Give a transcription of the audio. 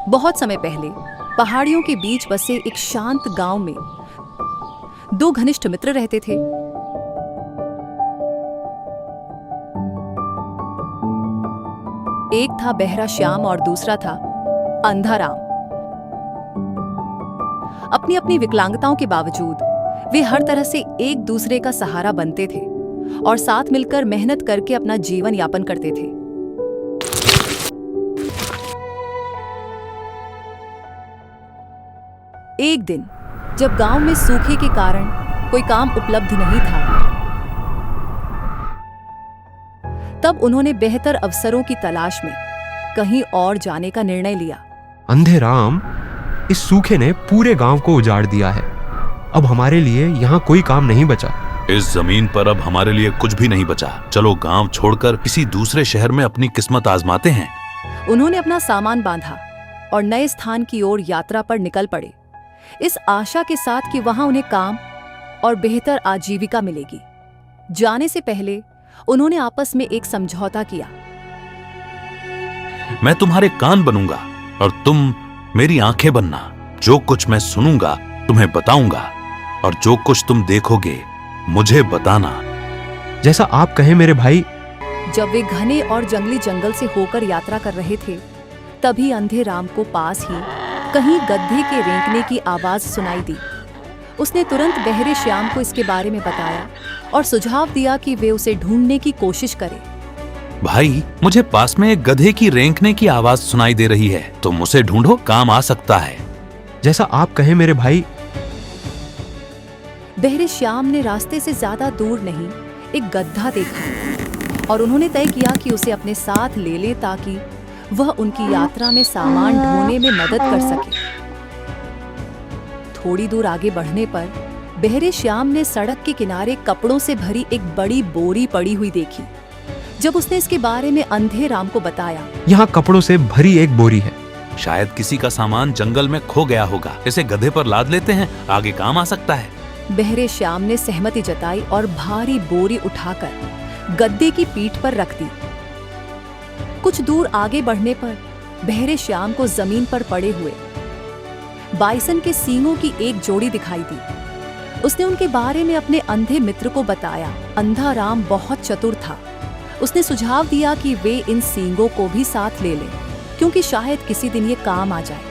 बहुत समय पहले पहाड़ियों के बीच बसे एक शांत गांव में दो घनिष्ठ मित्र रहते थे। एक था बहरा श्याम और दूसरा था अंधा राम। अपनी अपनी विकलांगताओं के बावजूद वे हर तरह से एक दूसरे का सहारा बनते थे और साथ मिलकर मेहनत करके अपना जीवन यापन करते थे। एक दिन जब गांव में सूखे के कारण कोई काम उपलब्ध नहीं था, तब उन्होंने बेहतर अवसरों की तलाश में कहीं और जाने का निर्णय लिया। अंधे राम, इस सूखे ने पूरे गांव को उजाड़ दिया है। अब हमारे लिए यहाँ कोई काम नहीं बचा। इस जमीन पर अब हमारे लिए कुछ भी नहीं बचा। चलो गांव छोड़कर किसी दूसरे शहर में अपनी किस्मत आजमाते हैं। उन्होंने अपना सामान बांधा और नए स्थान की ओर यात्रा पर निकल पड़े, इस आशा के साथ कि वहां उन्हें काम और बेहतर आजीविका मिलेगी। जाने से पहले उन्होंने आपस में एक समझौता किया। मैं तुम्हारे कान बनूंगा और तुम मेरी आंखें बनना। जो कुछ मैं सुनूंगा तुम्हें बताऊंगा और जो कुछ तुम देखोगे मुझे बताना। जैसा आप कहें मेरे भाई। जब वे घने और जंगली जंगल से होकर यात्रा कर रहे थे, तभी अंधे राम को पास ही कहीं गधे के रेंकने की आवाज सुनाई दी। उसने तुरंत बहरे श्याम को इसके बारे में बताया और सुझाव दिया कि वे उसे ढूंढने की कोशिश करें। भाई, मुझे पास में एक गधे की रेंकने की आवाज सुनाई दे रही है। तुम उसे ढूंढो, काम आ सकता है। जैसा आप कहें मेरे भाई। बहरे श्याम ने रास्ते से ज्यादा दूर नहीं एक गधा देखा और उन्होंने तय किया कि उसे अपने साथ ले ले ताकि वह उनकी यात्रा में सामान ढोने में मदद कर सके। थोड़ी दूर आगे बढ़ने पर बहरे श्याम ने सड़क के किनारे कपड़ों से भरी एक बड़ी बोरी पड़ी हुई देखी। जब उसने इसके बारे में अंधे राम को बताया, यहाँ कपड़ों से भरी एक बोरी है। शायद किसी का सामान जंगल में खो गया होगा। इसे गधे पर लाद लेते हैं, आगे काम आ सकता है। बहरे श्याम ने सहमति जताई और भारी बोरी उठाकर गद्दे की पीठ पर रख दी। कुछ दूर आगे बढ़ने पर बहरे श्याम को जमीन पर पड़े हुए बाइसन के सींगों की एक जोड़ी दिखाई दी। उसने उनके बारे में अपने अंधे मित्र को बताया। अंधा राम बहुत चतुर था। उसने सुझाव दिया कि वे इन सींगों को भी साथ ले लें, क्योंकि शायद किसी दिन ये काम आ जाए।